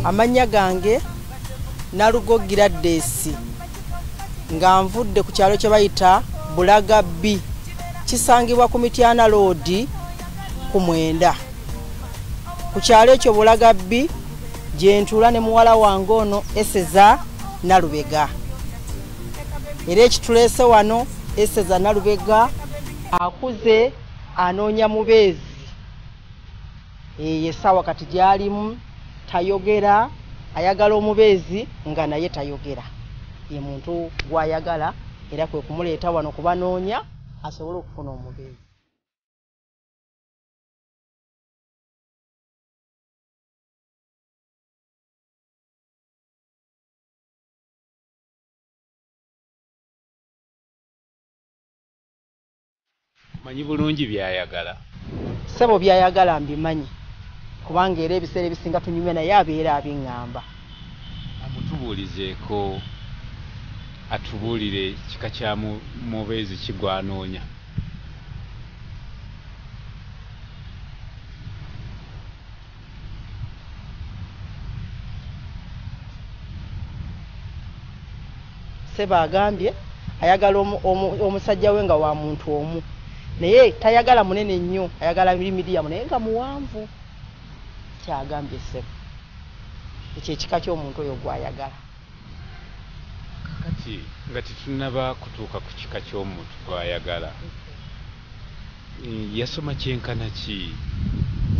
Amannya gange Nnalubega Desi nga nvudde ku kyalo kye bayita Bulaga B kisangibwa ku Mityana Road ku Mwenda. Ku kyalo ekyo Bulaga B gye ntuula ne muwala wange ono Eseza Nnalubega. Era ekituleese wano Eseza Nnalubega akuze anoonya mubeezi. Essaawa kati gy'alimu tayogera, ayagala omubeezi nga naye tayogera. Ye muntu gw'ayagala era kwe kumuleeta wano kubanoonya asobole okufuna omubeezi. Manyi bulungi byayagala. Ssebo byayagala mbimanyi kubanga era ebiseera ebisinga tunyumya naye abeera abiŋŋamba. Amutubuulizeeko atubuulire kika kya mubeezi kigwanoonya. Ssebo agambye ayagala omusajja we nga wa muntu omu naye tayagala munene nnyo, ayagala midiyamu naye nga muwanvu. Kyagambye ssebo ekyo ekika ky'omuntu oyo gw'ayagala. Kati nga tetunnaba kutuuka ku kika ky'omuntu gw'ayagala, yasoma kyenkana ki?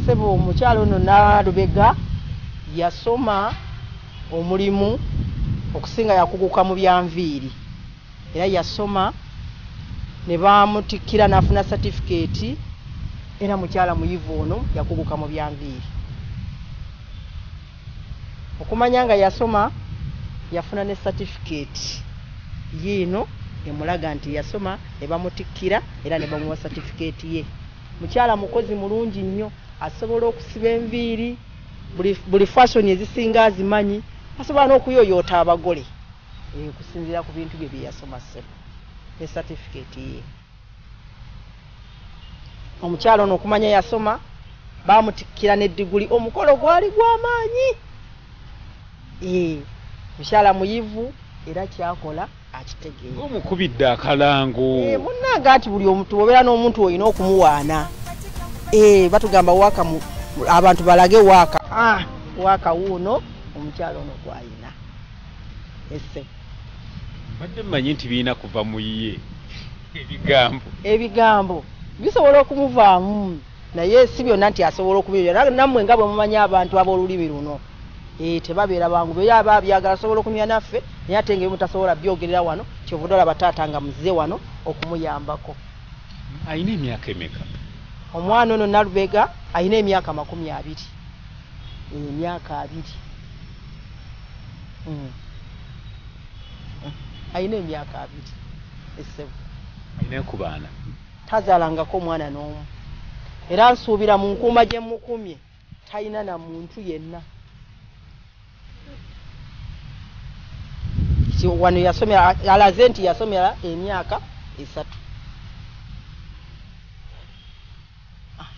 Ssebo omukyalo ono Nnalubega yasoma omulimu okusinga yakuguka mu byanviiri era yasoma ne bamutikkira n'afuna certificate era mukyala muyivu ono yakuguka mu byanviiri. Okumanya nga yasoma yafuna ne certificate yiino emulaga nti yasoma ne bamutikkira era ne bamuwa certificate ye. Mukyala mukozi mulungi nnyo, asobola okusiba enviiri, buli fashion ezisinga azimanyi, asobola n'okuyooyoota abagole kusinziira ku bintu bye bye yasoma ssebo ne certificate ye. Omukyala ono okumanya yasoma bamutikkira ne diguli, omukolo gwali gw'amaanyi. Mukyala muyivu era kyakola akitegeera. Omukubidde akalango. Munnange ati buli omuntu obeera n'omuntu olina okumuwaana. Batugamba waaka abantu balage waaka. Waaka wuuno omukyala ono gw'ayina. Esse. Badde mmanyi nti birina kuva mu ye ebigambo bisobola okumuvaamu naye si byonna nti asobola okubirya. Nammwe nga bwe mumanyi abantu ab'olulimi luno tebabeera bangu beyaba byagala asobola okunywa naffe naye ate nga mutasobola byogerera wano kyovudde olaba taata nga muzze wano okumuyambako. Ayina emyaka emeka? Omwana ono Nnalubega ayina emyaka 20. Emyaka 2. Ayina emyaka 2. Essebo ayina ku baana tazaalangako omwana n'omu era nsuubira mu nkuuma gye mukumye talina na muntu yenna. Wano yasomera alaze nti yasomera emyaka 3.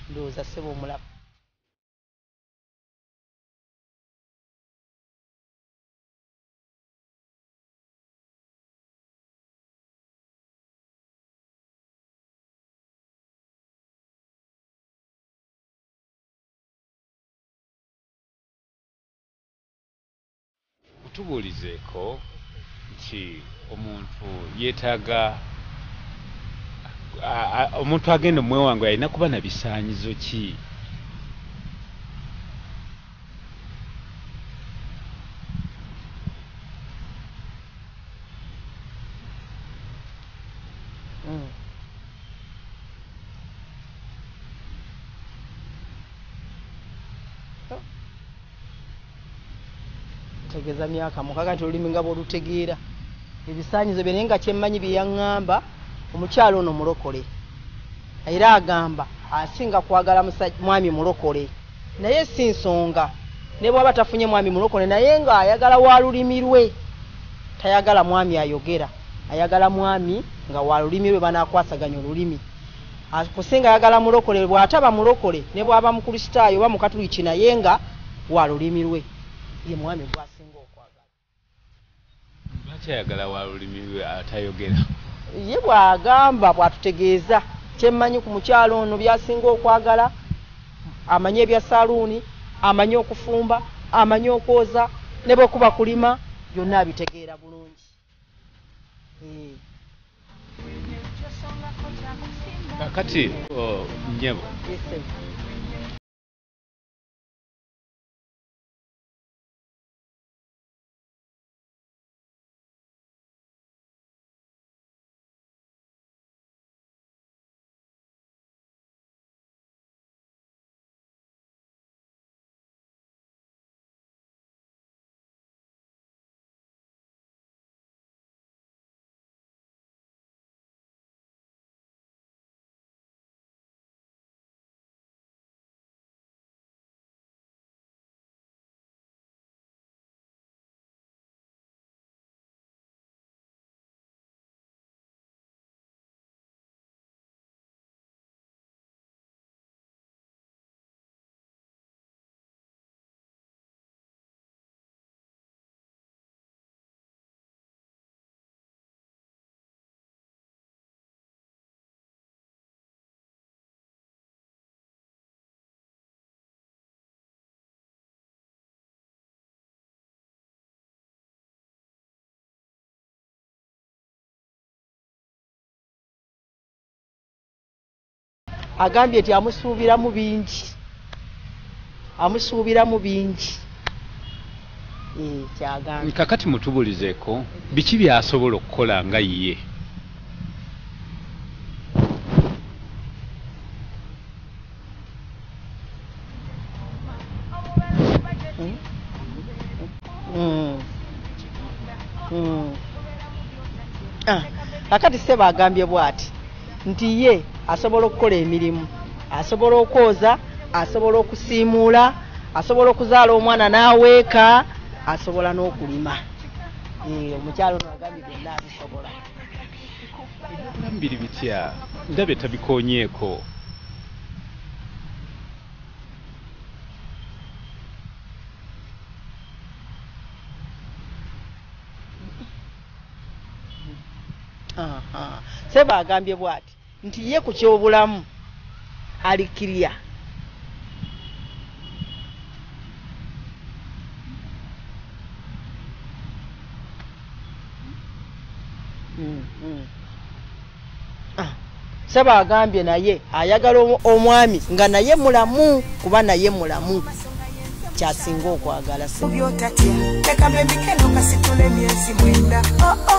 Ndowooza ssebo omulaba. Tubuulizeeko nti omuntu yeetaaga omuntu agenda omwewangu alina kuba na bisaanyizo ki? Tegeza myaka mukaga nti olulimi nga bw'olutegeera ebisaanyizo bye naye nga kyemmanyi bye yaŋŋamba omukyalo ono mulokole era agamba asinga kwagala mwami mulokole naye si nsonga ne bw'aba tafunye mwami mulokole naye nga ayagala wa lulimi lwe tayagala mwami ayogera ayagala mwami nga wa lulimi lwe banaakwasaganya olulimi kusinga ayagala mulokole bw'ataba mulokole ne bw'aba mukristaayo oba mukatuliki naye nga wa lulimi lwe ye mwami gwasinga okwagala. Lwaki ayagala wa lulimi lwe atayogera? Ye bw'agamba bw'atutegeeza kyemmanyi ku mukyalo ono byasinga okwagala, amanyi ebya saluuni, amanyi okufumba, amanyi okwoza, ne bwe kuba kulima byonna abitegeera bulungi. Kakati Nnyebo, agambye nti amusuubiramu bingi. Kyagambye. kakati mutubulizeeko biki byasobola okukola nga ye? Kakati ssebo agambye bw'ati nti ye asobola okukola emirimu, asobola okwoza, asobola okusiimuula, asobola okuzaala omwana n'aweeka, asobola n'okulima. Omukyalo ono agambye byonna abisobola. Ebyobulamu biri bitya? Ndabye tabikoonyeeko. Ssebo agambye bw'ati nti ye ku kyobulamu alikirya. Ssebo agambye naye ayagala omwami nga naye mulamu, kuba naye mulamu kyasinga okwagala. Teka bembikeno kasitule myezi 9.